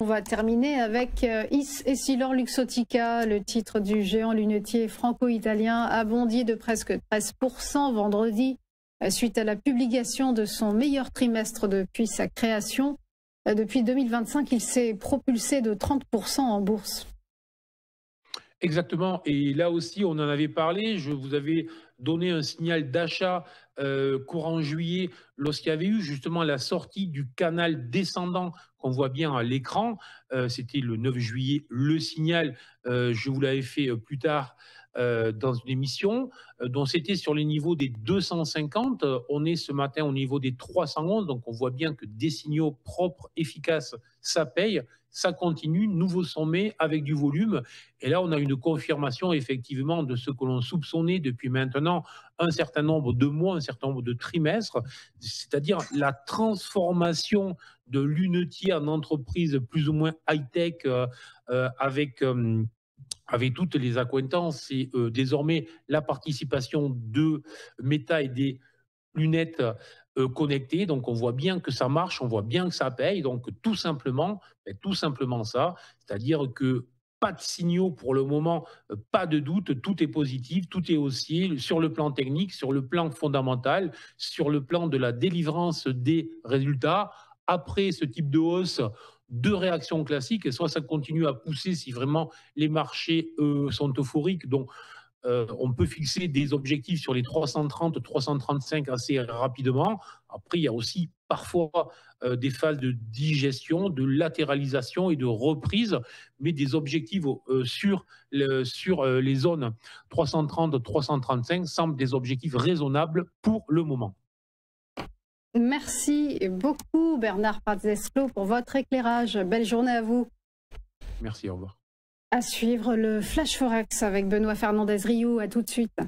On va terminer avec Essilor-Luxottica. Le titre du géant lunetier franco-italien a bondi de presque 13% vendredi suite à la publication de son meilleur trimestre depuis sa création. Depuis 2025, il s'est propulsé de 30% en bourse. Exactement. Et là aussi, on en avait parlé. Je vous avais donné un signal d'achat courant juillet lorsqu'il y avait eu justement la sortie du canal descendant qu'on voit bien à l'écran. C'était le 9 juillet. Le signal, je vous l'avais fait plus tard dans une émission. Donc c'était sur les niveaux des 250. On est ce matin au niveau des 311. Donc on voit bien que des signaux propres, efficaces, ça paye. Ça continue, nouveau sommet avec du volume. Et là, on a une confirmation effectivement de ce que l'on soupçonnait depuis maintenant un certain nombre de mois, un certain nombre de trimestres, c'est-à-dire la transformation de lunetier en entreprise plus ou moins high-tech avec toutes les accointances et désormais la participation de Meta et des lunettes connectées. Donc on voit bien que ça marche, on voit bien que ça paye. Donc tout simplement ça, c'est-à-dire que pas de signaux pour le moment, pas de doute, tout est positif, tout est haussier sur le plan technique, sur le plan fondamental, sur le plan de la délivrance des résultats. Après ce type de hausse, deux réactions classiques, et soit ça continue à pousser si vraiment les marchés sont euphoriques. Donc on peut fixer des objectifs sur les 330, 335 assez rapidement. Après, il y a aussi parfois des phases de digestion, de latéralisation et de reprise, mais des objectifs sur les zones 330, 335 semblent des objectifs raisonnables pour le moment. Merci beaucoup Bernard Pazesclo pour votre éclairage. Belle journée à vous. Merci, au revoir. À suivre le Flash Forex avec Benoît Fernandez-Rioux. À tout de suite.